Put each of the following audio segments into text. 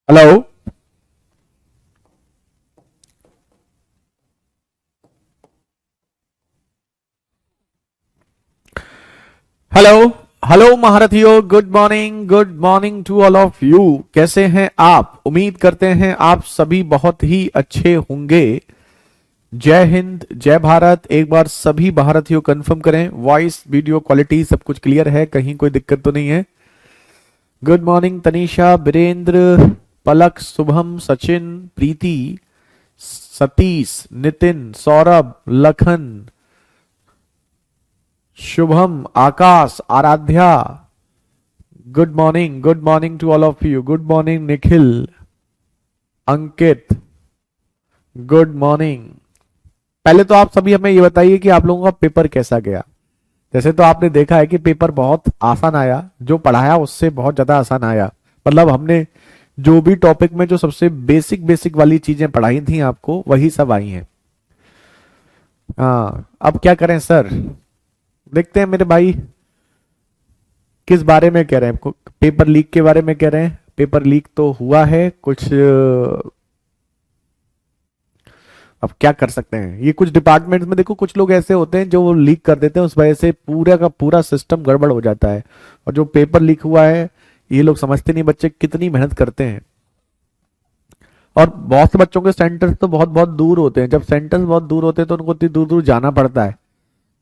Hello. Hello. Hello महारथियों, good morning to all of you. कैसे हैं आप? उम्मीद करते हैं आप सभी बहुत ही अच्छे होंगे। जय हिंद, जय भारत। एक बार सभी भारतीयों कंफर्म करें, वॉइस वीडियो क्वालिटी सब कुछ क्लियर है, कहीं कोई दिक्कत तो नहीं है। Good morning Tanisha, Birendra, Palak, Shubham, Sachin, Preeti, Satish, Nitin, Saurabh, Lakhan, Shubham, Aakash, Aaradhya. Good morning to all of you. Good morning Nikhil, Ankit, good morning. पहले तो आप सभी हमें ये बताइए कि आप लोगों का पेपर कैसा गया। जैसे तो आपने देखा है कि पेपर बहुत आसान आया, जो पढ़ाया उससे बहुत ज्यादा आसान आया। मतलब हमने जो भी टॉपिक में जो सबसे बेसिक बेसिक वाली चीजें पढ़ाई थी आपको, वही सब आई हैं। हाँ, अब क्या करें सर? देखते हैं मेरे भाई, किस बारे में कह रहे हैं? पेपर लीक के बारे में कह रहे हैं। पेपर लीक तो हुआ है कुछ, अब क्या कर सकते हैं। ये कुछ डिपार्टमेंट्स में देखो, कुछ लोग ऐसे होते हैं जो वो लीक कर देते हैं, उस वजह से पूरा का पूरा सिस्टम गड़बड़ हो जाता है। और जो पेपर लीक हुआ है, ये लोग समझते नहीं बच्चे कितनी मेहनत करते हैं। और बहुत से बच्चों के सेंटर्स तो बहुत बहुत दूर होते हैं। जब सेंटर्स बहुत दूर होते हैं तो उनको इतनी दूर दूर जाना पड़ता है।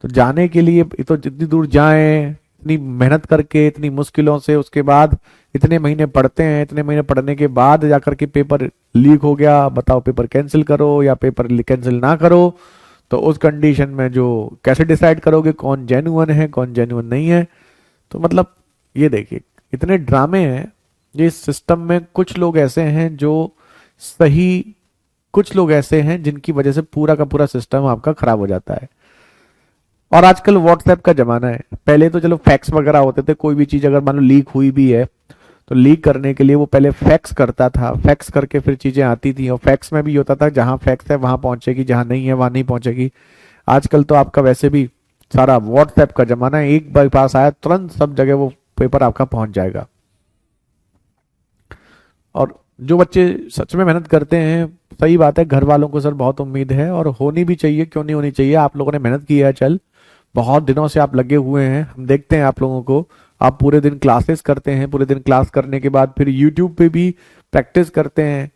तो जाने के लिए तो जितनी दूर जाएं, इतनी मेहनत करके, इतनी मुश्किलों से, उसके बाद इतने महीने पढ़ते हैं, इतने महीने पढ़ने के बाद जाकर के पेपर लीक हो गया। बताओ, पेपर कैंसिल करो या पेपर कैंसिल ना करो? तो उस कंडीशन में जो कैसे डिसाइड करोगे कौन जेन्युइन है कौन जेन्युइन नहीं है? तो मतलब ये देखिए, इतने ड्रामे हैं ये सिस्टम में। कुछ लोग ऐसे हैं जो सही, कुछ लोग ऐसे हैं जिनकी वजह से पूरा का पूरा सिस्टम आपका खराब हो जाता है। और आजकल व्हाट्सएप का जमाना है। पहले तो चलो फैक्स वगैरह होते थे, कोई भी चीज अगर मान लो लीक हुई भी है तो लीक करने के लिए वो पहले फैक्स करता था, फैक्स करके फिर चीजें आती थी। और फैक्स में भी होता था जहां फैक्स है वहां पहुंचेगी, जहां नहीं है वहां नहीं पहुंचेगी। आजकल तो आपका वैसे भी सारा व्हाट्सएप का जमाना है, एक बार पास आया तुरंत सब जगह वो पेपर आपका पहुंच जाएगा। और जो बच्चे सच में मेहनत करते हैं, सही बात है, घर वालों को सर बहुत उम्मीद है और होनी भी चाहिए, क्यों नहीं होनी चाहिए। आप लोगों ने मेहनत की है, चल बहुत दिनों से आप लगे हुए हैं, हम देखते हैं आप लोगों को। आप पूरे दिन क्लासेस करते हैं, पूरे दिन क्लास करने के बाद फिर यूट्यूब पे भी प्रैक्टिस करते हैं।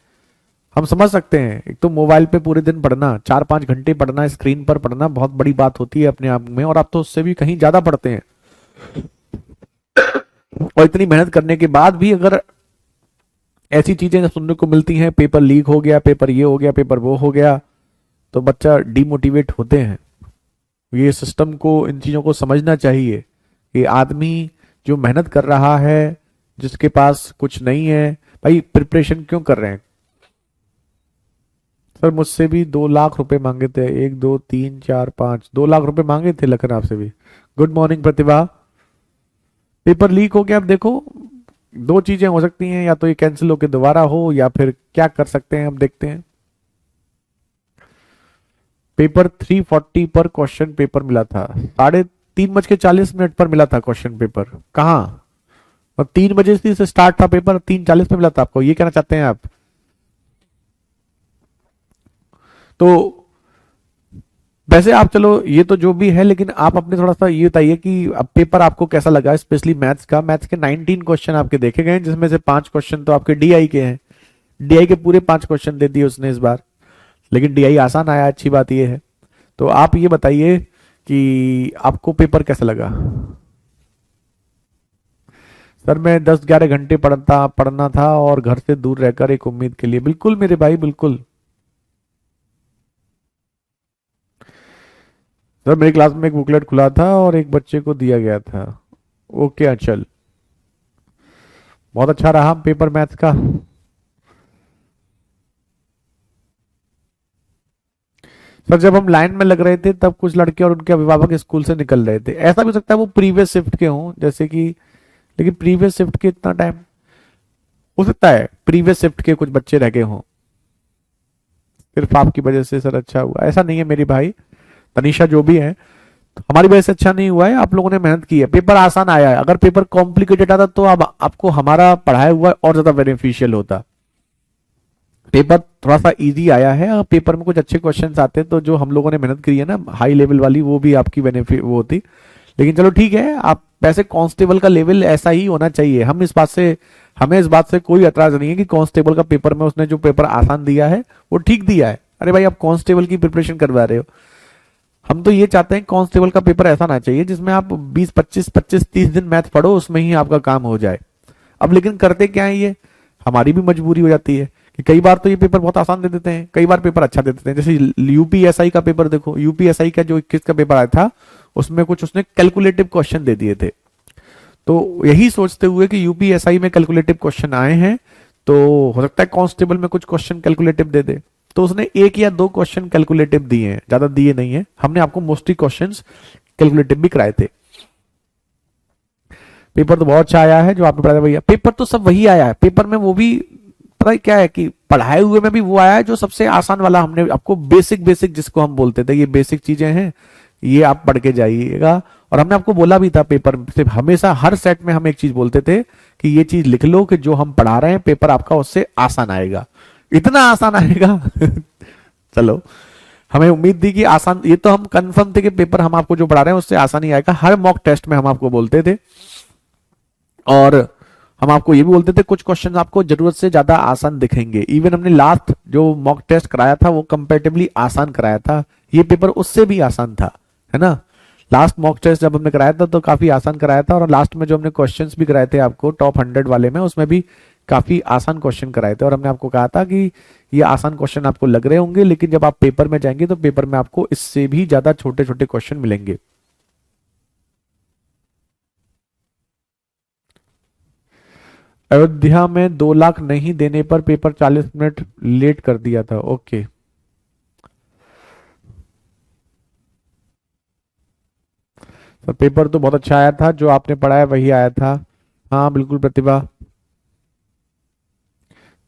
हम समझ सकते हैं, एक तो मोबाइल पे पूरे दिन पढ़ना, 4-5 घंटे पढ़ना, स्क्रीन पर पढ़ना बहुत बड़ी बात होती है अपने आप में। और आप तो उससे भी कहीं ज्यादा पढ़ते हैं। और इतनी मेहनत करने के बाद भी अगर ऐसी चीजें सुनने को मिलती हैं, पेपर लीक हो गया, पेपर ये हो गया, पेपर वो हो गया, तो बच्चा डिमोटिवेट होते हैं। ये सिस्टम को, इन चीजों को समझना चाहिए कि आदमी जो मेहनत कर रहा है, जिसके पास कुछ नहीं है, भाई प्रिपरेशन क्यों कर रहे हैं? सर मुझसे भी 2 लाख रुपए मांगे थे, 1 2 3 4 5, 2 लाख रुपए मांगे थे लखन आपसे भी। गुड मॉर्निंग प्रतिभा। पेपर लीक हो गया, अब देखो दो चीजें हो सकती हैं, या तो ये कैंसिल होकर दोबारा हो, या फिर क्या कर सकते हैं, अब देखते हैं। पेपर 340 पर क्वेश्चन पेपर मिला था, 3:30 पर मिला था क्वेश्चन पेपर। कहाँ? और 3 बजे से स्टार्ट था पेपर, 3:40 पे मिला था आपको, ये कहना चाहते हैं आप? तो वैसे आप चलो ये तो जो भी है, लेकिन आप अपने थोड़ा सा ये बताइए कि अब पेपर आपको कैसा लगा, स्पेशली मैथ्स का। मैथ्स के 19 क्वेश्चन आपके देखे गए, जिसमें से 5 क्वेश्चन तो आपके डीआई के हैं। डीआई के पूरे 5 क्वेश्चन दे दिए उसने इस बार, लेकिन डीआई आसान आया, अच्छी बात ये है। तो आप ये बताइए कि आपको पेपर कैसा लगा? सर मैं 10-11 घंटे पढ़ना था और घर से दूर रहकर एक उम्मीद के लिए। बिल्कुल मेरे भाई, बिल्कुल। सर मेरी क्लास में एक बुकलेट खुला था और एक बच्चे को दिया गया था। ओके अचल, बहुत अच्छा रहा पेपर मैथ्स का। सर जब हम लाइन में लग रहे थे तब कुछ लड़के और उनके अभिभावक स्कूल से निकल रहे थे। ऐसा भी हो सकता है वो प्रीवियस शिफ्ट के हों, जैसे कि, लेकिन प्रीवियस शिफ्ट के इतना टाइम हो सकता है, प्रीवियस शिफ्ट के कुछ बच्चे रह गए हों। सिर्फ आपकी वजह से सर अच्छा हुआ, ऐसा नहीं है मेरी भाई तनीषा, जो भी है तो हमारी वजह से अच्छा नहीं हुआ है। आप लोगों ने मेहनत की है, पेपर आसान आया है। अगर पेपर कॉम्प्लिकेटेड आता तो अब आपको हमारा पढ़ाया हुआ और ज्यादा बेनिफिशियल होता। पेपर थोड़ा सा इजी आया है, और पेपर में कुछ अच्छे क्वेश्चंस आते हैं, तो जो हम लोगों ने मेहनत करी है ना हाई लेवल वाली, वो भी आपकी बेनिफिट वो होती। लेकिन चलो ठीक है, आप वैसे कांस्टेबल का लेवल ऐसा ही होना चाहिए, हमें इस बात से कोई एतराज नहीं है कि कांस्टेबल का पेपर में उसने जो पेपर आसान दिया है वो ठीक दिया है। अरे भाई, आप कांस्टेबल की प्रिपरेशन करवा रहे हो, हम तो ये चाहते हैं कांस्टेबल का पेपर ऐसा ना चाहिए जिसमें आप 20 25 25 30 दिन मैथ पढ़ो, उसमें ही आपका काम हो जाए। अब लेकिन करते क्या है, ये हमारी भी मजबूरी हो जाती है कि कई बार तो ये पेपर बहुत आसान दे देते हैं, कई बार पेपर अच्छा दे देते हैं। जैसे यूपीएसआई का पेपर देखो, यूपीएसआई का जो 21 का पेपर आया था, उसमें कुछ उसने कैलकुलेटिव क्वेश्चन दे दिए थे। तो यही सोचते हुए कि यूपीएसआई में कैलकुलेटिव क्वेश्चन आए हैं, तो हो सकता है कांस्टेबल में कुछ क्वेश्चन कैलकुलेटिव दे दे, तो उसने 1 या 2 क्वेश्चन कैलकुलेटिव दिए हैं, ज्यादा दिए नहीं है। हमने आपको मोस्टली क्वेश्चंस कैलकुलेटिव भी कराए थे। पेपर तो बहुत अच्छा आया है जो आपने पढ़ाया भैया, पेपर तो सब वही आया है, पेपर में वो भी पता है क्या है कि पढ़ाए हुए में भी वो आया है जो सबसे आसान वाला। हमने आपको बेसिक बेसिक जिसको हम बोलते थे, ये बेसिक चीजें हैं, ये आप पढ़ के जाइएगा। और हमने आपको बोला भी था पेपर से, हमेशा हर सेट में हम एक चीज बोलते थे कि ये चीज लिख लो कि जो हम पढ़ा रहे हैं पेपर आपका उससे आसान आएगा, इतना आसान आएगा। चलो, हमें उम्मीद थी कि आसान, ये तो हम कंफर्म थे कि पेपर हम आपको जो पढ़ा रहे हैं उससे आसान ही आएगा, हर मॉक टेस्ट में हम आपको बोलते थे। और हम आपको ये भी बोलते थे कुछ क्वेश्चन आपको जरूरत से ज्यादा आसान दिखेंगे। इवन हमने लास्ट जो मॉक टेस्ट कराया था वो कंपैरेटिवली आसान कराया था, ये पेपर उससे भी आसान था, है ना। लास्ट मॉक टेस्ट जब हमने कराया था तो काफी आसान कराया था, और लास्ट में जो हमने क्वेश्चंस भी कराए थे आपको टॉप 100 वाले में, उसमें भी काफी आसान क्वेश्चन कराए थे। और हमने आपको कहा था कि ये आसान क्वेश्चन आपको लग रहे होंगे, लेकिन जब आप पेपर में जाएंगे तो पेपर में आपको इससे भी ज्यादा छोटे छोटे क्वेश्चन मिलेंगे। अयोध्या में 2 लाख नहीं देने पर पेपर 40 मिनट लेट कर दिया था, ओके। तो पेपर तो बहुत अच्छा आया था, जो आपने पढ़ा है वही आया था। हाँ बिल्कुल प्रतिभा,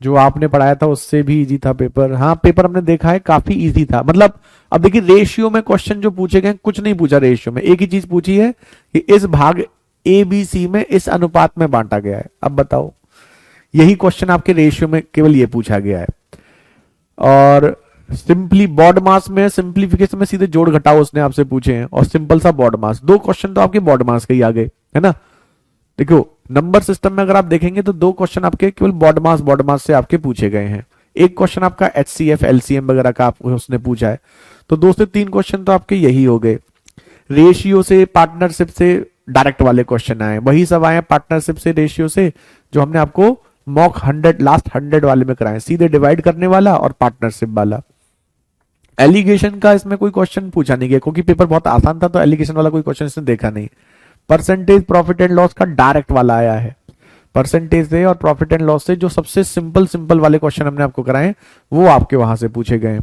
जो आपने पढ़ाया था उससे भी इजी था पेपर। हाँ, पेपर हमने देखा है काफी इजी था, मतलब अब देखिए रेशियो में क्वेश्चन जो पूछे गए, कुछ नहीं पूछा रेशियो में, एक ही चीज पूछी है कि इस भाग ए बी सी में इस अनुपात में बांटा गया है। अब बताओ, यही क्वेश्चन आपके रेशियो में केवल ये पूछा गया है। और सिंपली बॉड मास में सिंप्लीफिकेशन में सीधे जोड़ घटाओ उसने आपसे पूछे हैं, और सिंपल सा बॉड मास, 2 क्वेश्चन तो आपके बॉड मास के ही आ गए, है ना। देखो नंबर सिस्टम में अगर आप देखेंगे तो 2 क्वेश्चन आपके केवल बॉड मास से आपके पूछे गए हैं, एक क्वेश्चन आपका एचसीएफ एलसीएम वगैरह का आपको उसने पूछा है, तो 2 से 3 क्वेश्चन तो आपके यही हो गए। रेशियो से पार्टनरशिप से डायरेक्ट वाले क्वेश्चन आए, वही सब आए पार्टनरशिप से रेशियो से, जो हमने आपको मॉक 100 लास्ट 100 वाले में कराए, सीधे डिवाइड करने वाला और पार्टनरशिप वाला। एलिगेशन का इसमें कोई क्वेश्चन पूछा नहीं गया क्योंकि पेपर बहुत आसान था, तो एलिगेशन वाला कोई क्वेश्चन इसने देखा नहीं। परसेंटेज प्रॉफिट एंड लॉस का डायरेक्ट वाला आया है, परसेंटेज से और प्रॉफिट एंड लॉस से जो सबसे सिंपल सिंपल वाले क्वेश्चन हमने आपको कराए वो आपके वहां से पूछे गए।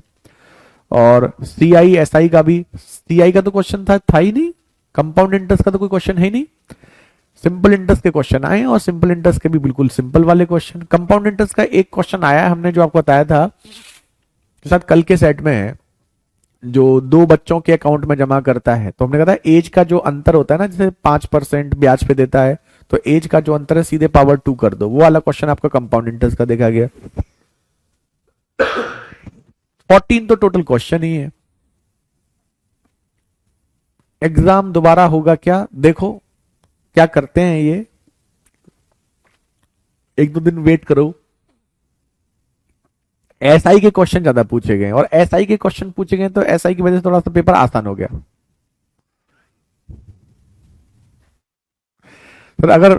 और सीआई एसआई का भी, सीआई का तो क्वेश्चन था ही नहीं, कंपाउंड इंटरेस्ट का तो कोई क्वेश्चन है ही नहीं, सिंपल इंटरेस्ट के क्वेश्चन आए और सिंपल इंटरेस्ट के भी बिल्कुल सिंपल वाले क्वेश्चन। कंपाउंड इंटरेस्ट का एक क्वेश्चन आया है, हमने जो आपको बताया था शायद कल के सेट में है, जो 2 बच्चों के अकाउंट में जमा करता है, तो हमने कहा था एज का जो अंतर होता है ना, जैसे 5% ब्याज पे देता है, तो एज का जो अंतर है सीधे पावर 2 कर दो, वो वाला क्वेश्चन आपका कंपाउंड इंटरेस्ट का देखा गया। 14 तो टोटल क्वेश्चन ही है। एग्जाम दोबारा होगा क्या, देखो क्या करते हैं ये, 1-2 दिन वेट करो। एसआई के क्वेश्चन ज्यादा पूछे गए, और एसआई के क्वेश्चन पूछे गए तो एसआई की वजह से थोड़ा सा पेपर आसान हो गया। सर अगर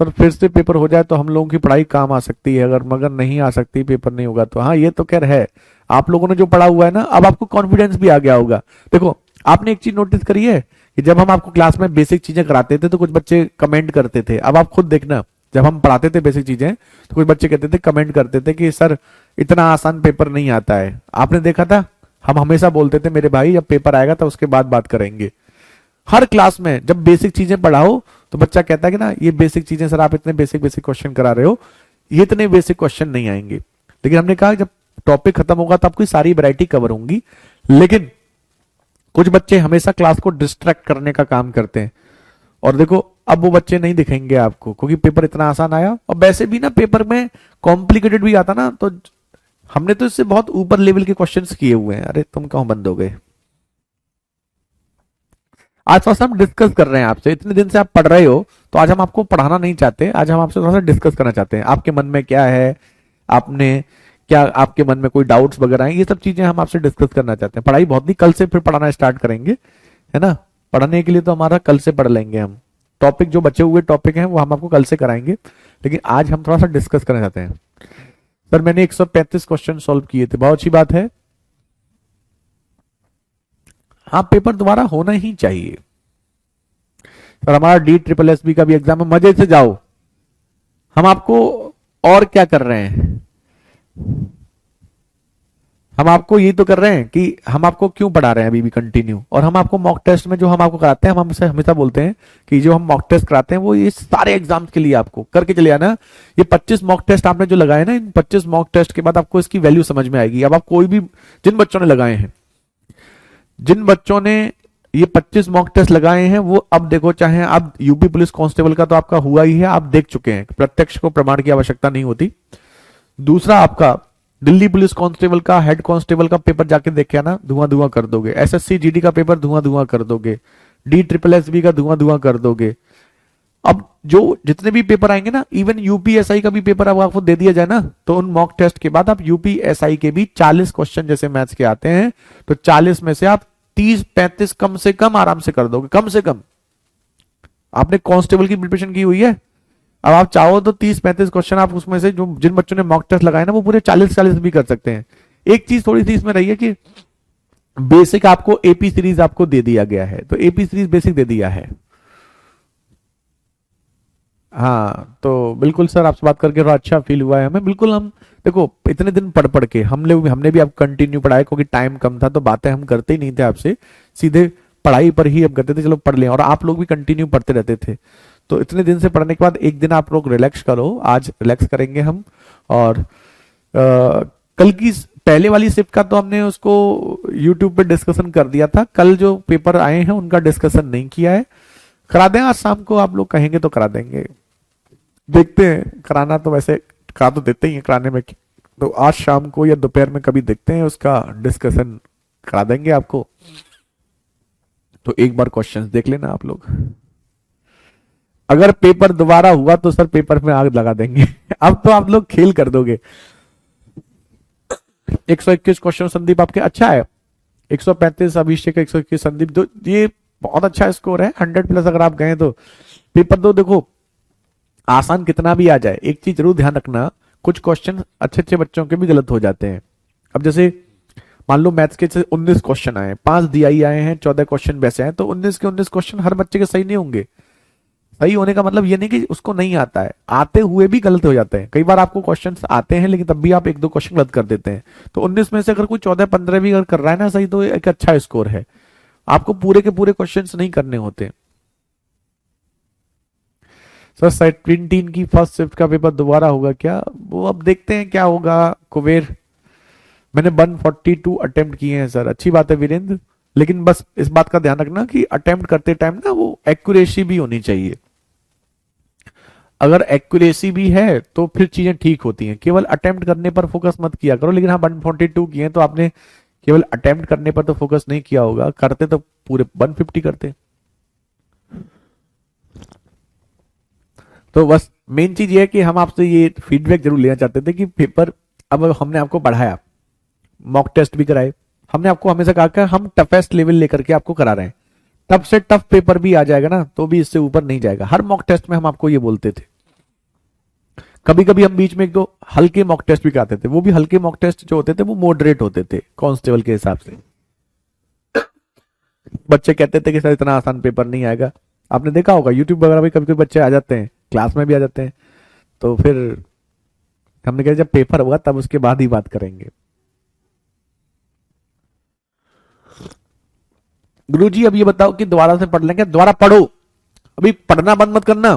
सर फिर से पेपर हो जाए तो हम लोगों की पढ़ाई काम आ सकती है, अगर मगर नहीं आ सकती, पेपर नहीं होगा तो। हाँ ये तो खैर है, आप लोगों ने जो पढ़ा हुआ है ना, अब आपको कॉन्फिडेंस भी आ गया होगा। देखो आपने एक चीज नोटिस करी है कि जब हम आपको क्लास में बेसिक चीजें कराते थे तो कुछ बच्चे कमेंट करते थे, अब आप खुद देखना, जब हम पढ़ाते थे बेसिक चीजें तो कुछ बच्चे कहते थे, कमेंट करते थे कि सर इतना आसान पेपर नहीं आता है। आपने देखा था, हम हमेशा बोलते थे मेरे भाई जब पेपर आएगा तो उसके बाद बात करेंगे। हर क्लास में जब बेसिक चीजें पढ़ाओ तो बच्चा कहता है कि ना ये बेसिक चीजें सर आप इतने बेसिक बेसिक क्वेश्चन करा रहे हो, ये इतने बेसिक क्वेश्चन नहीं आएंगे। लेकिन हमने कहा जब टॉपिक खत्म होगा तो आपकी सारी वैरायटी कवर होंगी, लेकिन कुछ बच्चे हमेशा क्लास को डिस्ट्रैक्ट करने का काम करते हैं। और देखो अब वो बच्चे नहीं दिखेंगे आपको क्योंकि पेपर इतना आसान आया, और वैसे भी ना पेपर में कॉम्प्लिकेटेड भी आता ना तो हमने तो इससे बहुत ऊपर लेवल के क्वेश्चंस किए हुए हैं। अरे तुम कहाँ बंद हो गए? आज थोड़ा सा हम डिस्कस कर रहे हैं आपसे, इतने दिन से आप पढ़ रहे हो, तो आज हम आपको पढ़ाना नहीं चाहते, आज हम आपसे थोड़ा सा डिस्कस करना चाहते हैं। आपके मन में क्या है, आपने क्या, आपके मन में कोई डाउट्स वगैरह हैं, ये सब चीजें हम आपसे डिस्कस करना चाहते हैं। पढ़ाई बहुत नहीं, कल से फिर पढ़ाना स्टार्ट करेंगे, है ना। पढ़ने के लिए तो हमारा कल से पढ़ लेंगे हम। टॉपिक जो बचे हुए टॉपिक हैं वो हम आपको कल से कराएंगे, लेकिन आज हम थोड़ा सा डिस्कस करना चाहते हैं। सर मैंने 135 क्वेश्चन सॉल्व किए थे, बहुत अच्छी बात है। हाँ, पेपर दोबारा होना ही चाहिए। सर हमारा DSSB का भी एग्जाम है, मजे से जाओ। हम आपको और क्या कर रहे हैं, हम आपको ये तो कर रहे हैं कि हम आपको क्यों पढ़ा रहे हैं अभी भी कंटिन्यू। और हम आपको मॉक टेस्ट में जो हम आपको कराते हैं, हम हमसे हमेशा बोलते हैं कि जो हम मॉक टेस्ट कराते हैं वो ये सारे एग्जाम्स के लिए आपको करके चले आना। ये 25 मॉक टेस्ट आपने जो लगाए ना, इन 25 मॉक टेस्ट के बाद आपको इसकी वैल्यू समझ में आएगी। अब आप कोई भी, जिन बच्चों ने लगाए हैं, जिन बच्चों ने ये 25 मॉक टेस्ट लगाए हैं, वो अब देखो, चाहे आप यूपी पुलिस कांस्टेबल का तो आपका हुआ ही है, आप देख चुके हैं, प्रत्यक्ष को प्रमाण की आवश्यकता नहीं होती। दूसरा, आपका दिल्ली पुलिस कांस्टेबल का, हेड कांस्टेबल का पेपर जाके देख के आना, धुआं धुआं कर दोगे। SSC GD का पेपर धुआं धुआं कर दोगे। DSSB का धुआं धुआं कर दोगे। अब जो जितने भी पेपर आएंगे ना, इवन UPSI का भी पेपर अब आपको दे दिया जाए ना, तो उन मॉक टेस्ट के बाद आप UPSI के भी 40 क्वेश्चन जैसे मैथ्स के आते हैं, तो 40 में से आप 30-35 कम से कम आराम से कर दोगे, कम से कम। आपने कांस्टेबल की प्रिपरेशन की हुई है, अब आप चाहो तो 30-35 क्वेश्चन आप उसमें से, जो जिन बच्चों ने मॉक टेस्ट लगाए ना, वो पूरे 40-40 भी कर सकते हैं। एक चीज थोड़ी सी इसमें रही है कि बेसिक आपको AP सीरीज आपको दे दिया गया है, तो AP सीरीज बेसिक दे दिया है। हाँ तो बिल्कुल सर, आपसे बात करके थोड़ा अच्छा फील हुआ है हमें। बिल्कुल, हम देखो इतने दिन पढ़ पढ़ के हमने भी आपको कंटिन्यू पढ़ाया, क्योंकि टाइम कम था, तो बातें हम करते ही नहीं थे आपसे, सीधे पढ़ाई पर ही हम करते थे, चलो पढ़ लें, और आप लोग भी कंटिन्यू पढ़ते रहते थे। तो इतने दिन से पढ़ने के बाद एक दिन आप लोग रिलैक्स करो, आज रिलैक्स करेंगे हम। और कल की पहले वाली शिफ्ट का तो हमने उसको यूट्यूब पे डिस्कशन कर दिया था, कल जो पेपर आए हैं उनका डिस्कशन नहीं किया है। करा दें आज शाम को, आप लोग कहेंगे तो करा देंगे, देखते हैं। कराना तो वैसे करा तो देते ही हैं, कराने में तो आज शाम को या दोपहर में कभी देखते हैं, उसका डिस्कशन करा देंगे आपको। तो एक बार क्वेश्चंस देख लेना आप लोग। अगर पेपर दोबारा हुआ तो सर पेपर में आग लगा देंगे। अब तो आप लोग खेल कर दोगे। 121 क्वेश्चन संदीप आपके, अच्छा है। 135 अभिषेक, 121 संदीप, तो ये बहुत अच्छा स्कोर है। 100+ अगर आप गए तो पेपर तो देखो आसान कितना भी आ जाए, एक चीज जरूर ध्यान रखना, कुछ क्वेश्चन अच्छे अच्छे बच्चों के भी गलत हो जाते हैं। अब जैसे मान लो मैथ्स के 19 क्वेश्चन आए, 5 DI आए हैं, 14 क्वेश्चन वैसे हैं, तो 19 के 19 क्वेश्चन हर बच्चे के सही नहीं होंगे। सही होने का मतलब ये नहीं कि उसको नहीं आता है, आते हुए भी गलत हो जाते हैं। कई बार आपको क्वेश्चंस आते हैं लेकिन तब भी आप 1-2 क्वेश्चन गलत कर देते हैं। तो 19 में से अगर कोई 14-15 भी अगर कर रहा है ना सही, तो एक अच्छा स्कोर है। आपको पूरे के पूरे क्वेश्चंस नहीं करने होते। सर 17 की फर्स्ट शिफ्ट का पेपर दोबारा होगा क्या? वो अब देखते हैं क्या होगा। कुबेर, मैंने 142 अटेम्प्ट किए हैं सर। अच्छी बात है वीरेंद्र, लेकिन बस इस बात का ध्यान रखना कि अटेम्प्ट करते टाइम ना वो एक्यूरेसी भी होनी चाहिए। अगर एक्यूरेसी भी है तो फिर चीजें ठीक होती हैं। केवल अटेम्प्ट करने पर फोकस मत किया करो। लेकिन हाँ, 142 किए हैं तो आपने केवल अटेम्प्ट करने पर तो फोकस नहीं किया होगा, करते तो पूरे 150 करते। तो बस मेन चीज ये है कि हम आपसे ये फीडबैक जरूर लेना चाहते थे कि पेपर, अब हमने आपको बढ़ाया, मॉक टेस्ट भी कराए, हमने आपको हमेशा कहा कि हम टफेस्ट लेवल लेकर के आपको करा रहे हैं। टफ से टफ पेपर भी आ जाएगा ना तो भी इससे ऊपर नहीं जाएगा। हर मॉक टेस्ट में हम आपको ये बोलते थे। कभी कभी हम बीच में 1-2 हल्के मॉक टेस्ट भी कराते थे, वो भी हल्के मॉक टेस्ट जो होते थे वो मॉडरेट होते थे कांस्टेबल के हिसाब से। बच्चे कहते थे कि सर इतना आसान पेपर नहीं आएगा। आपने देखा होगा यूट्यूब वगैरह भी कभी कभी बच्चे आ जाते हैं, क्लास में भी आ जाते हैं। तो फिर हमने कहा जब पेपर होगा तब उसके बाद ही बात करेंगे। गुरुजी अब ये बताओ कि दोबारा से पढ़ लेंगे? दोबारा पढ़ो, अभी पढ़ना बंद मत करना,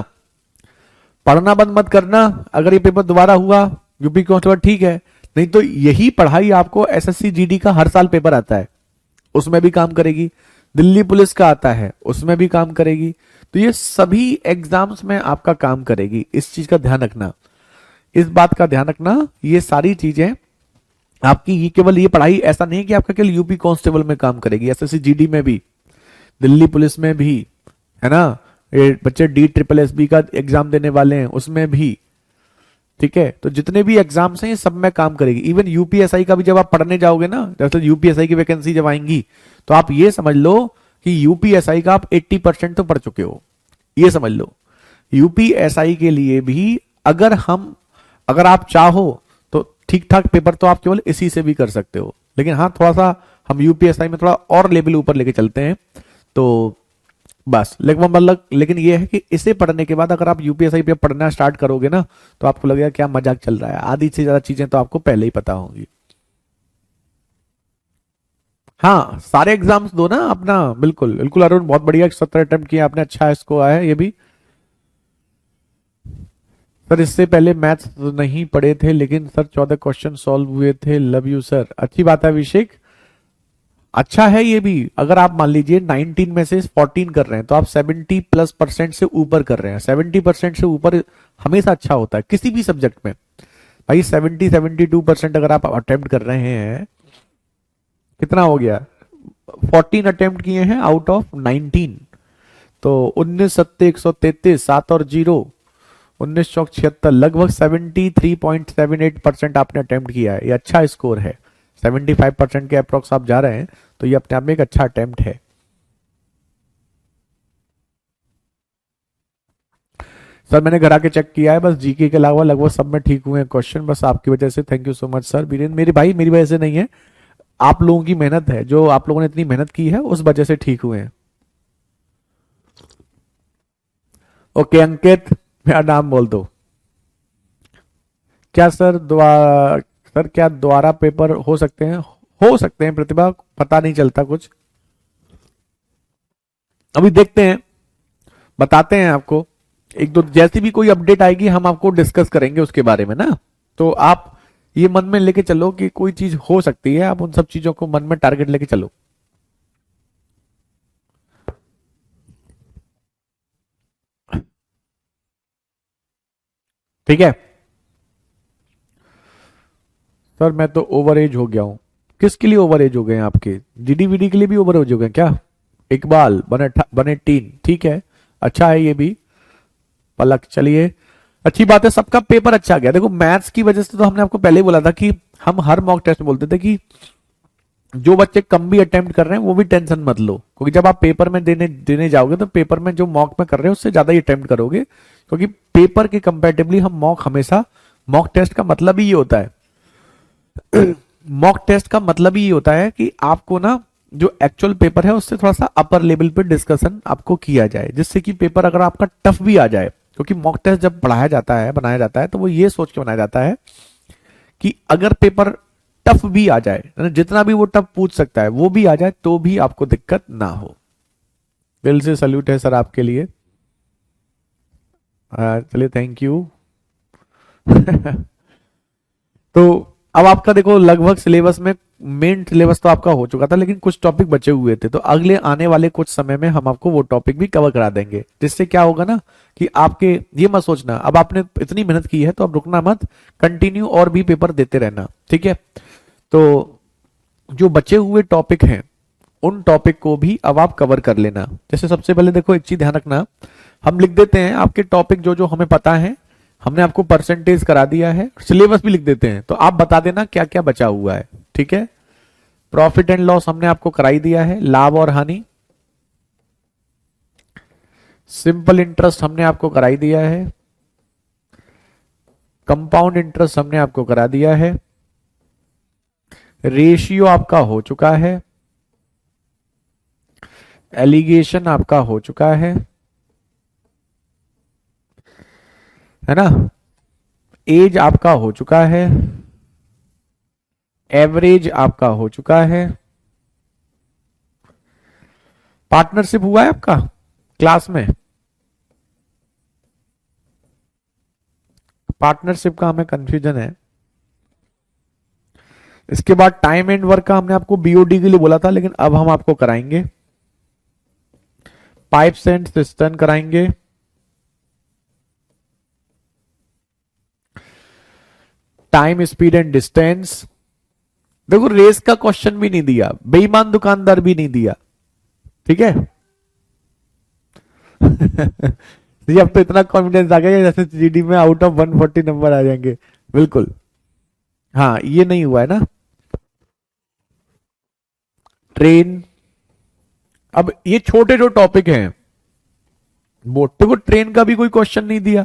पढ़ना बंद मत करना। अगर ये पेपर दोबारा हुआ यूपी कांस्टेबल ठीक है, नहीं तो यही पढ़ाई आपको SSC GD का हर साल पेपर आता है उसमें भी काम करेगी, दिल्ली पुलिस का आता है उसमें भी काम करेगी। तो ये सभी एग्जाम्स में आपका काम करेगी। इस चीज का ध्यान रखना, इस बात का ध्यान रखना। ये सारी चीजें आपकी ये केवल ये पढ़ाई ऐसा नहीं है कि आपका केवल यूपी कांस्टेबल में काम करेगी, एसएससी जीडी में भी, दिल्ली पुलिस में भी, है ना, ये बच्चे डी ट्रिपल एस बी का एग्जाम देने वाले हैं उसमें भी। ठीक है, तो जितने भी एग्जाम्स हैं ये सब में काम करेगी। इवन यूपीएसआई का भी जब आप पढ़ने जाओगे ना, जैसे यूपीएसआई की वैकेंसी जब आएंगी, तो आप ये समझ लो कि यूपीएसआई का आप 80% तो पढ़ चुके हो, ये समझ लो। यूपीएसआई के लिए भी अगर आप चाहो तो ठीक ठाक पेपर तो आप केवल इसी से भी कर सकते हो, लेकिन हाँ थोड़ा सा हम यूपीएसआई में थोड़ा और लेवल ऊपर लेके चलते हैं। तो बस लेकिन ये है कि इसे पढ़ने के बाद अगर आप यूपीएसआई पे पढ़ना स्टार्ट करोगे ना, तो आपको लगेगा क्या मजाक चल रहा है, आधी से ज्यादा चीजें तो आपको पहले ही पता होंगी। हाँ सारे एग्जाम्स दो ना अपना, बिल्कुल बिल्कुल अरुण, बहुत बढ़िया, 70 अटेम्प्ट किया आपने, अच्छा स्कोर आया है ये भी। सर इससे पहले मैथ्स तो नहीं पढ़े थे, लेकिन सर 14 क्वेश्चन सॉल्व हुए थे, लव यू सर। अच्छी बात है अभिषेक, अच्छा है ये भी। अगर आप मान लीजिए 19 में से 14 कर रहे हैं, तो आप 70+% से ऊपर कर रहे हैं। 70% से ऊपर हमेशा अच्छा होता है किसी भी सब्जेक्ट में। भाई 72% अगर आप अटेम्प्ट कर रहे हैं, कितना हो गया, 14 अटेम्प्ट किए हैं आउट ऑफ 19, तो 19 सत्ते 133, 7 और 0, 19 चौक 76, लगभग 73.78% आपने अटेम्प्ट किया है, ये अच्छा स्कोर है। 75% के अप्रोक्स आप जा रहे हैं, तो ये अपने आप में एक अच्छा अटेम्प्ट है। सर मैंने घर आके चेक किया है, बस जीके के अलावा लगभग सब में ठीक हुए हैं क्वेश्चन, बस आपकी वजह से। Thank you so much sir. Virendra मेरी भाई, मेरी वजह से नहीं है, आप लोगों की मेहनत है, जो आप लोगों ने इतनी मेहनत की है उस वजह से ठीक हुए हैं। ओके अंकित, मेरा नाम बोल दो। क्या सर सर क्या दोबारा पेपर हो सकते हैं? हो सकते हैं प्रतिभा, पता नहीं चलता कुछ, अभी देखते हैं, बताते हैं आपको। एक दो जैसी भी कोई अपडेट आएगी हम आपको डिस्कस करेंगे उसके बारे में ना। तो आप ये मन में लेके चलो कि कोई चीज हो सकती है, आप उन सब चीजों को मन में टारगेट लेके चलो। ठीक है सर, मैं तो ओवर एज हो गया हूं। किसके लिए ओवर एज हो गए हैं आपके? जीडी वीडी के लिए भी ओवर एज हो गए हैं क्या? इकबाल बने 3, ठीक है, अच्छा है ये भी। पलक, चलिए अच्छी बात है, सबका पेपर अच्छा गया। देखो मैथ्स की वजह से तो हमने आपको पहले ही बोला था कि हम हर मॉक टेस्ट में बोलते थे कि जो बच्चे कम भी अटेम्प्ट कर रहे हैं वो भी टेंशन मत लो, क्योंकि जब आप पेपर में देने देने जाओगे तो पेपर में जो मॉक में कर रहे हो उससे ज्यादा ही अटेम्प्ट करोगे, क्योंकि पेपर के कंपेरेटिवली हम मॉक हमेशा, मॉक टेस्ट का मतलब ही ये होता है मॉक टेस्ट का मतलब ही ये होता है कि आपको ना जो एक्चुअल पेपर है उससे थोड़ा सा अपर लेवल पे डिस्कशन आपको किया जाए, जिससे कि पेपर अगर आपका टफ भी आ जाए, क्योंकि मॉक टेस्ट जब पढ़ाया जाता है बनाया जाता है तो वो ये सोच के बनाया जाता है कि अगर पेपर टफ भी आ जाए, जितना भी वो टफ पूछ सकता है वो भी आ जाए, तो भी आपको दिक्कत ना हो। दिल से सल्यूट है सर आपके लिए। चलिए थैंक यू तो अब आपका देखो लगभग सिलेबस में, मेन सिलेबस तो आपका हो चुका था, लेकिन कुछ टॉपिक बचे हुए थे, तो अगले आने वाले कुछ समय में हम आपको वो टॉपिक भी कवर करा देंगे, जिससे क्या होगा ना कि आपके, ये मत सोचना अब आपने इतनी मेहनत की है तो अब रुकना मत, कंटिन्यू और भी पेपर देते रहना, ठीक है। तो जो बचे हुए टॉपिक हैं उन टॉपिक को भी अब आप कवर कर लेना। जैसे सबसे पहले देखो एक चीज ध्यान रखना, हम लिख देते हैं आपके टॉपिक जो जो हमें पता है, हमने आपको परसेंटेज करा दिया है, सिलेबस भी लिख देते हैं, तो आप बता देना क्या क्या बचा हुआ है, ठीक है। प्रॉफिट एंड लॉस हमने आपको कराई दिया है, लाभ और हानि। सिंपल इंटरेस्ट हमने आपको कराई दिया है, कंपाउंड इंटरेस्ट हमने आपको करा दिया है, रेशियो आपका हो चुका है, एलिगेशन आपका हो चुका है ना, एज आपका हो चुका है, एवरेज आपका हो चुका है, पार्टनरशिप हुआ है आपका क्लास में, पार्टनरशिप का हमें कंफ्यूजन है। इसके बाद टाइम एंड वर्क का हमने आपको बीओडी के लिए बोला था, लेकिन अब हम आपको कराएंगे, पाइप्स एंड सिस्टम कराएंगे, टाइम स्पीड एंड डिस्टेंस, देखो रेस का क्वेश्चन भी नहीं दिया, बेईमान दुकानदार भी नहीं दिया, ठीक है। जी अब तो इतना कॉन्फिडेंस आ गया जैसे जीडी में आउट ऑफ 140 नंबर आ जाएंगे। बिल्कुल। हाँ ये नहीं हुआ है ना। ट्रेन, अब ये छोटे जो टॉपिक हैं, मोटे को ट्रेन का भी कोई क्वेश्चन नहीं दिया।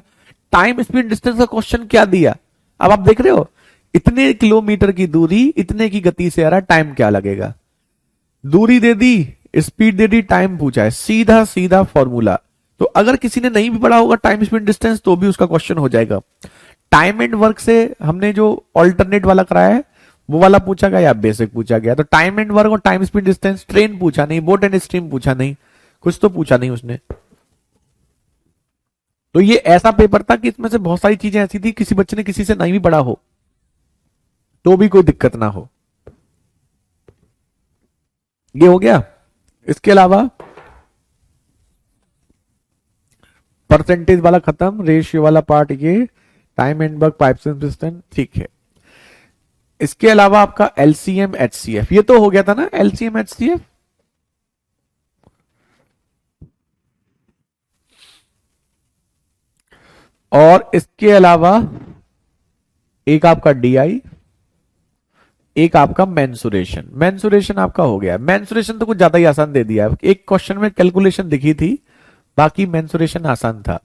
टाइम स्पीड डिस्टेंस का क्वेश्चन क्या दिया, अब आप देख रहे हो, इतने किलोमीटर की दूरी इतने की गति से आ रहा है, टाइम क्या लगेगा। दूरी दे दी, स्पीड दे दी, टाइम पूछा है, सीधा सीधा फॉर्मूला। तो अगर किसी ने नहीं भी पढ़ा होगा टाइम स्पीड डिस्टेंस तो भी उसका क्वेश्चन हो जाएगा। टाइम एंड वर्क से हमने जो ऑल्टरनेट वाला कराया है वो वाला पूछा गया या बेसिक पूछा गया, तो टाइम एंड वर्क और टाइम स्पीड डिस्टेंस, ट्रेन पूछा नहीं, बोट एंड स्ट्रीम पूछा नहीं, कुछ तो पूछा नहीं उसने। तो ये ऐसा पेपर था कि इसमें से बहुत सारी चीजें ऐसी थी किसी बच्चे ने किसी से नहीं भी पढ़ा हो तो भी कोई दिक्कत ना हो। ये हो गया। इसके अलावा परसेंटेज वाला खत्म, रेशियो वाला पार्ट ये, time and work pipes and piston, ठीक है। इसके अलावा आपका एलसीएम एचसीएफ ये तो हो गया था ना, एलसीएम एचसीएफ। और इसके अलावा एक आपका डीआई, एक आपका मेंसुरेशन। मेंसुरेशन आपका हो गया, मेंसुरेशन तो कुछ ज्यादा ही आसान दे दिया है, एक क्वेश्चन में कैलकुलेशन दिखी थी, बाकी मेंसुरेशन आसान था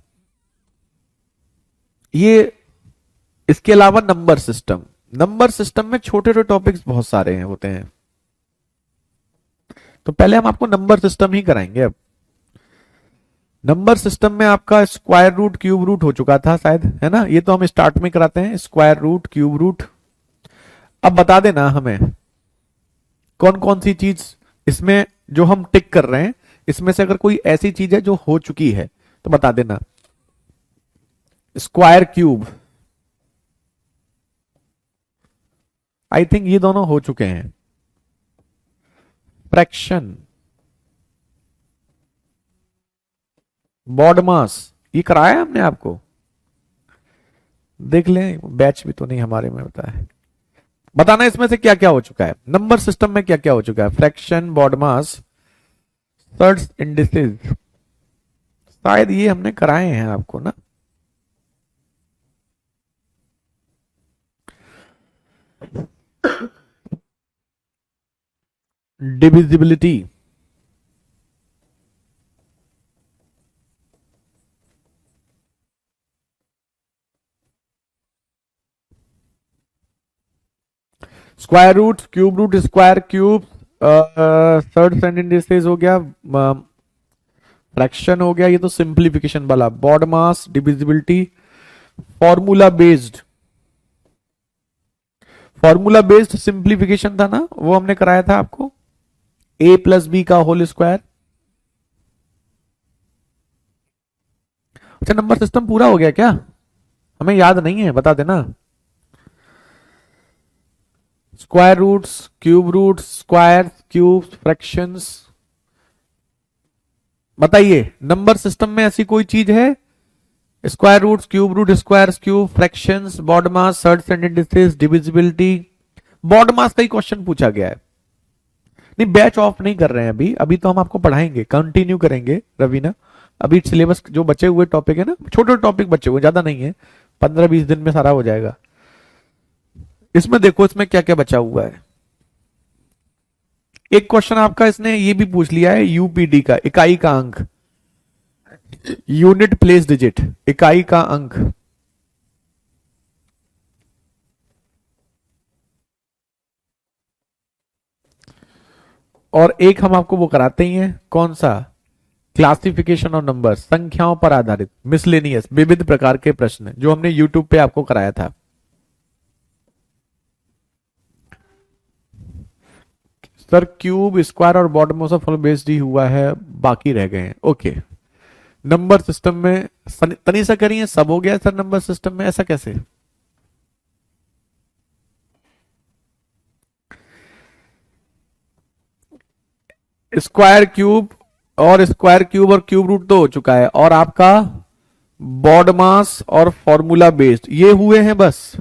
ये। इसके अलावा नंबर सिस्टम, नंबर सिस्टम में छोटे छोटे टॉपिक्स बहुत सारे हैं होते हैं, तो पहले हम आपको नंबर सिस्टम ही कराएंगे। अब नंबर सिस्टम में आपका स्क्वायर रूट क्यूब रूट हो चुका था शायद, है ना, ये तो हम स्टार्ट में कराते हैं, स्क्वायर रूट क्यूब रूट। अब बता देना हमें कौन कौन सी चीज इसमें जो हम टिक कर रहे हैं, इसमें से अगर कोई ऐसी चीज है जो हो चुकी है तो बता देना। स्क्वायर क्यूब, आई थिंक ये दोनों हो चुके हैं। फ्रैक्शन, बॉडमास, ये कराया है हमने आपको, देख लें, बैच भी तो नहीं हमारे में होता है। बताना इसमें से क्या क्या हो चुका है, नंबर सिस्टम में क्या क्या हो चुका है, फ्रैक्शन, बॉडमास, सर्च इंडिसेस, शायद ये हमने कराए हैं आपको ना। Divisibility, square root, cube root, square cube, third sentence हो गया, फ्रैक्शन हो गया, ये तो सिंप्लीफिकेशन वाला, BODMAS, divisibility, formula based, formula based simplification था ना, वो हमने कराया था आपको, ए प्लस बी का होल स्क्वायर। अच्छा नंबर सिस्टम पूरा हो गया क्या, हमें याद नहीं है, बता देना। Square roots, cube roots, square cube, fractions, बताइए नंबर सिस्टम में ऐसी कोई चीज है, square roots, cube root, square cube, fractions, BODMAS, surd sentences, divisibility, BODMAS का ही क्वेश्चन पूछा गया है। नहीं बैच ऑफ नहीं कर रहे हैं अभी, अभी तो हम आपको पढ़ाएंगे, कंटिन्यू करेंगे रवीना। अभी सिलेबस जो बचे हुए टॉपिक है ना, छोटे टॉपिक बचे हुए, ज्यादा नहीं है, 15-20 दिन में सारा हो जाएगा। इसमें देखो इसमें क्या क्या बचा हुआ है। एक क्वेश्चन आपका इसने ये भी पूछ लिया है, यूपीडी का, इकाई का अंक, यूनिट प्लेस डिजिट, इकाई का अंक। और एक हम आपको वो कराते ही हैं, कौन सा, क्लासिफिकेशन ऑफ नंबर, संख्याओं पर आधारित मिसलेनियस विविध प्रकार के प्रश्न, जो हमने यूट्यूब पे आपको कराया था। सर क्यूब, स्क्वायर और बॉटम मोस्ट ऑफ बेस्ड ही हुआ है, बाकी रह गए हैं, ओके। नंबर सिस्टम में तनीसा करिए, सब हो गया सर नंबर सिस्टम में, ऐसा कैसे। स्क्वायर क्यूब और स्क्वायर क्यूब और क्यूब रूट तो हो चुका है, और आपका बॉड मास और फॉर्मूला बेस्ड ये हुए हैं बस।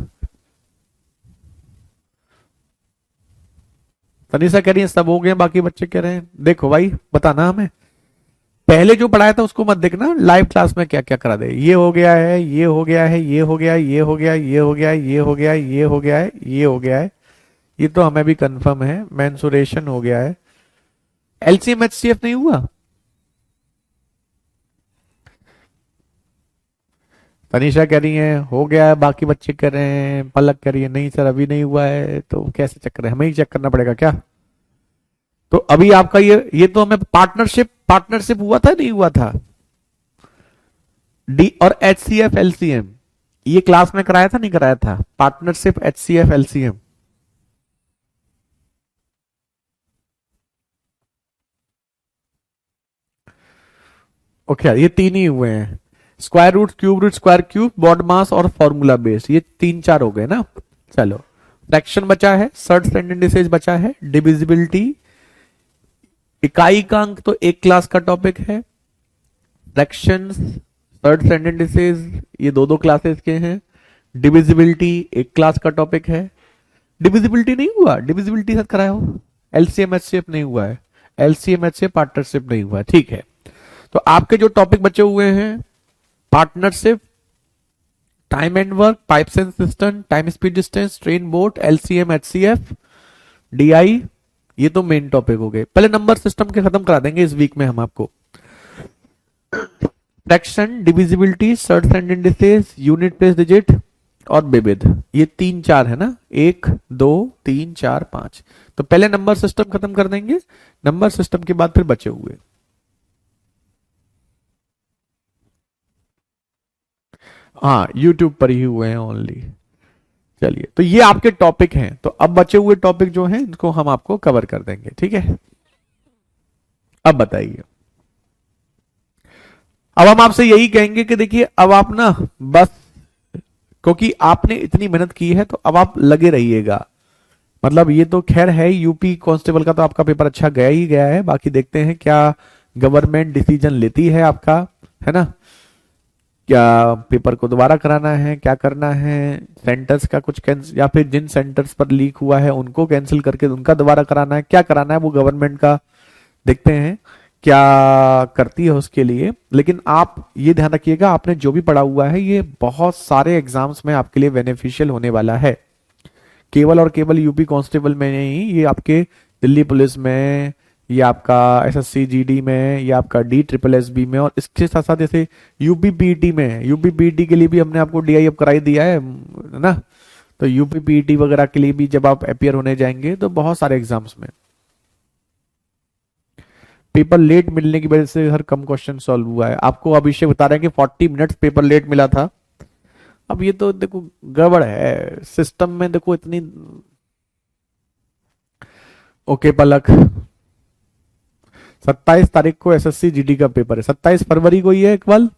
तनिषा कह रही है सब हो गए, बाकी बच्चे कह रहे हैं देखो भाई बताना हमें, पहले जो पढ़ाया था उसको मत देखना, लाइव क्लास में क्या क्या करा दे, ये हो गया है, ये हो गया है, ये हो गया, ये हो गया, ये हो गया, ये हो गया, ये हो गया है, ये हो गया है, ये तो हमें भी कंफर्म है, मेंसुरेशन हो गया है, एलसीएम एचसीएफ नहीं हुआ। तनीषा कह रही है हो गया है, बाकी बच्चे कह रहे हैं, पलक कह रही है नहीं सर अभी नहीं हुआ है, तो कैसे चेक करें, हमें ही चेक करना पड़ेगा क्या? तो अभी आपका ये तो हमें पार्टनरशिप पार्टनरशिप हुआ था नहीं हुआ था, डी और एच सी एफ एलसीएम, ये क्लास में कराया था नहीं कराया था, partnership H C F LCM. Okay ये तीन ही हुए हैं, square root, cube root, square cube, BODMAS और फॉर्मूला बेस, ये तीन चार हो गए ना। चलो फ्रैक्शन बचा है, सर्ट स्टैंडर्ड इंडिसेज बचा है, डिविजिबिलिटी, इकाई का अंक तो एक क्लास का टॉपिक है, फ्रैक्शंस, सर्ट स्टैंडर्ड इंडिसेज ये दो दो क्लासेस के हैं, डिविजिबिलिटी एक क्लास का टॉपिक है, डिविजिबिलिटी नहीं हुआ, डिविजिबिलिटी साथ कराया हो, एलसीएम एचसीएफ नहीं हुआ है, एलसीएम एचसीएफ पार्टनरशिप नहीं हुआ है, ठीक है। तो आपके जो टॉपिक बचे हुए हैं, partnership, time and work, pipes and system, time speed distance, train boat, LCM HCF, DI, ये तो मेन टॉपिक हो गए। पहले नंबर सिस्टम के खत्म करा देंगे इस वीक में हम आपको, fraction, divisibility, shirts and indices, unit place digit और विविध, ये तीन चार है ना, एक दो तीन चार पांच, तो पहले नंबर सिस्टम खत्म कर देंगे, नंबर सिस्टम के बाद फिर बचे हुए। हाँ यूट्यूब पर ही हुए हैं ओनली। चलिए तो ये आपके टॉपिक हैं, तो अब बचे हुए टॉपिक जो हैं इनको हम आपको कवर कर देंगे, ठीक है। अब बताइए, अब हम आपसे यही कहेंगे कि देखिए अब आप ना बस, क्योंकि आपने इतनी मेहनत की है तो अब आप लगे रहिएगा, मतलब ये तो खैर है यूपी कांस्टेबल का तो आपका पेपर अच्छा गया ही गया है, बाकी देखते हैं क्या गवर्नमेंट डिसीजन लेती है आपका, है ना, क्या पेपर को दोबारा कराना है, क्या करना है, सेंटर्स का कुछ कैंसिल, या फिर जिन सेंटर्स पर लीक हुआ है उनको कैंसिल करके उनका दोबारा कराना है, क्या कराना है वो गवर्नमेंट का देखते हैं क्या करती है उसके लिए। लेकिन आप ये ध्यान रखिएगा आपने जो भी पढ़ा हुआ है ये बहुत सारे एग्जाम्स में आपके लिए बेनिफिशियल होने वाला है, केवल और केवल यूपी कांस्टेबल में नहीं, ये आपके दिल्ली पुलिस में, ये आपका एसएससी जीडी में, ये आपका डी ट्रिपल एस बी में, और इसके साथ साथ जैसे यूपी पीईटी में, यूपी पीईटी के लिए भी हमने आपको डीआई अब कराई दिया है ना, तो यूपी पीईटी वगैरह के लिए भी जब आप अपियर होने जाएंगे तो बहुत सारे एग्जाम्स में पेपर लेट मिलने की वजह से हर कम क्वेश्चन सॉल्व हुआ है। आपको अभिषेक बता रहे हैं कि 40 मिनट्स पेपर लेट मिला था, अब ये तो देखो गड़बड़ है सिस्टम में, देखो इतनी। ओके पलक, 27 तारीख को एसएससी जीडी का पेपर है, 27 फरवरी को ही है इकबाल।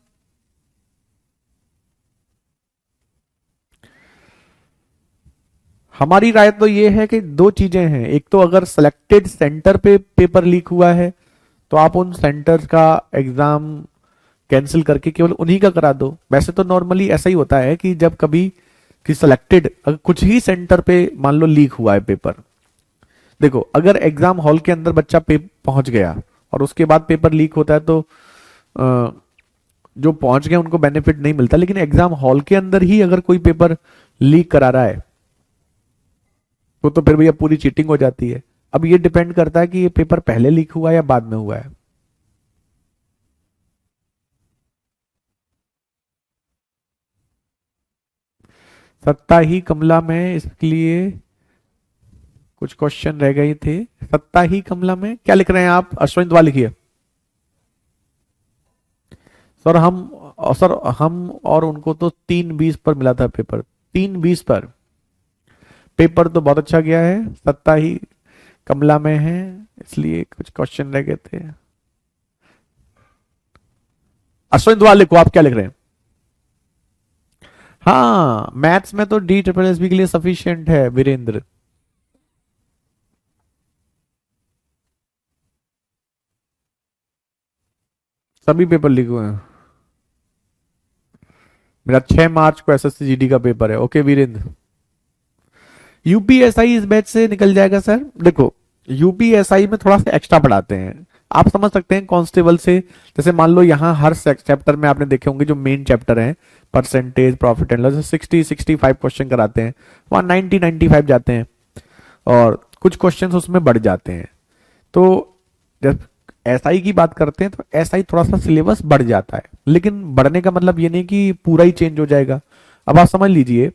हमारी राय तो ये है कि दो चीजें हैं, एक तो अगर सिलेक्टेड सेंटर पे पेपर लीक हुआ है तो आप उन सेंटर का एग्जाम कैंसिल करके केवल उन्हीं का करा दो। वैसे तो नॉर्मली ऐसा ही होता है कि जब कभी कि सिलेक्टेड कुछ ही सेंटर पे मान लो लीक हुआ है पेपर, देखो अगर एग्जाम हॉल के अंदर बच्चा पहुंच गया और उसके बाद पेपर लीक होता है तो जो पहुंच गए उनको बेनिफिट नहीं मिलता, लेकिन एग्जाम हॉल के अंदर ही अगर कोई पेपर लीक करा रहा है तो फिर भैया पूरी चीटिंग हो जाती है। अब ये डिपेंड करता है कि ये पेपर पहले लीक हुआ है या बाद में हुआ है। सत्ता ही कमला में इसके लिए कुछ क्वेश्चन रह गए थे, सत्ता ही कमला में क्या लिख रहे हैं आप, अश्विन द्वारा लिखिए। सर हम और उनको तो 3:20 पर मिला था पेपर, 3:20 पर पेपर तो बहुत अच्छा गया है, सत्ता ही कमला में है इसलिए कुछ क्वेश्चन रह गए थे। अश्विन द्वारा लिखो आप क्या लिख रहे हैं। हाँ मैथ्स में तो डी ट्रिपल एस बी के लिए सफिशियंट है वीरेंद्र। सभी पेपर लिखे हुए हैं, मेरा 6 मार्च को एसएससी जीडी का पेपर है। ओके वीरेंद्र, यूपीएसआई इस बैच से निकल जाएगा सर। देखो यूपीएसआई में थोड़ा सा एक्स्ट्रा पढ़ाते हैं। आप समझ सकते हैं कांस्टेबल से, जैसे मान लो यहाँ हर चैप्टर में आपने देखे होंगे जो मेन चैप्टर है percentage profit and loss, 60-65 question कराते हैं, वहाँ 90-95 जाते हैं और कुछ क्वेश्चन उसमें बढ़ जाते हैं। तो जब एसआई की बात करते हैं तो एसआई थोड़ा सा सिलेबस बढ़ जाता है, लेकिन बढ़ने का मतलब ये नहीं कि पूरा ही चेंज हो जाएगा। अब आप समझ लीजिए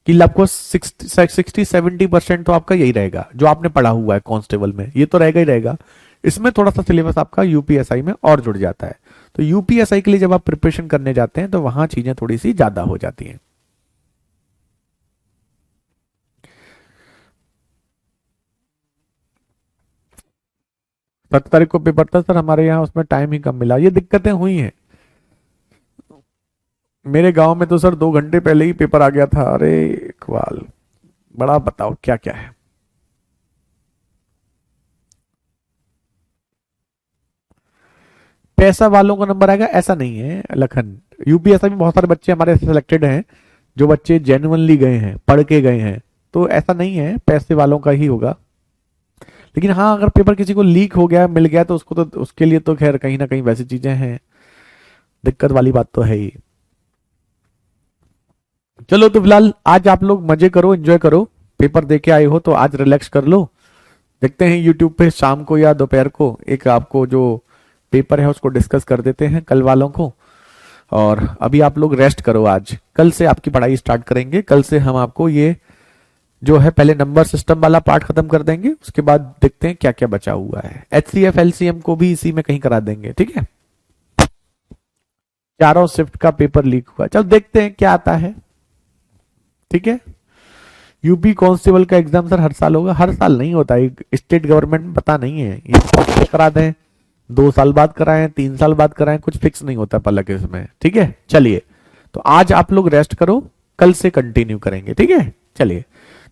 कि आपको 60-70% तो आपका यही रहेगा जो आपने पढ़ा हुआ है कांस्टेबल में, ये तो रहेगा ही रहेगा। इसमें थोड़ा सा सिलेबस आपका यूपीएसआई में और जुड़ जाता है। तो यूपीएसआई के लिए जब आप प्रिपरेशन करने जाते हैं तो वहां चीजें थोड़ी सी ज्यादा हो जाती हैं। 7 तारीख को पेपर था सर हमारे यहाँ, उसमें टाइम ही कम मिला, ये दिक्कतें हुई हैं। मेरे गांव में तो सर 2 घंटे पहले ही पेपर आ गया था। अरे इकबाल, बड़ा बताओ क्या क्या है। पैसा वालों का नंबर आएगा ऐसा नहीं है लखन। यूपीएससी में बहुत सारे बच्चे हमारे सिलेक्टेड हैं, जो बच्चे जेन्युइनली गए हैं, पढ़ के गए हैं, तो ऐसा नहीं है पैसे वालों का ही होगा। लेकिन हाँ, अगर पेपर किसी को लीक हो गया, मिल गया, तो उसको तो उसके लिए तो खैर कहीं ना कहीं वैसी चीजें हैं, दिक्कत वाली बात तो है ही। चलो तो फिलहाल आज आप लोग मजे करो, एंजॉय करो, पेपर दे के आए हो तो आज रिलैक्स कर लो। देखते हैं यूट्यूब पे शाम को या दोपहर को एक आपको जो पेपर है उसको डिस्कस कर देते हैं कल वालों को। और अभी आप लोग रेस्ट करो, आज कल से आपकी पढ़ाई स्टार्ट करेंगे। कल से हम आपको ये जो है पहले नंबर सिस्टम वाला पार्ट खत्म कर देंगे, उसके बाद देखते हैं क्या क्या बचा हुआ है। एचसीएफ एलसीएम को भी इसी में कहीं करा देंगे, ठीक है। चारों शिफ्ट का पेपर लीक हुआ, चल देखते हैं क्या आता है, ठीक है। यूपी कांस्टेबल का एग्जाम सर हर साल होगा? हर साल नहीं होता, एक स्टेट गवर्नमेंट पता नहीं है, ये करा दें 2 साल बाद कराएं, 3 साल बाद कराएं, कुछ फिक्स नहीं होता पलक इसमें, ठीक है। चलिए, तो आज आप लोग रेस्ट करो, कल से कंटिन्यू करेंगे, ठीक है। चलिए,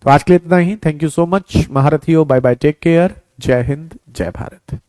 तो आज के लिए इतना ही। थैंक यू सो मच महारथियों, बाय बाय, टेक केयर, जय हिंद, जय भारत।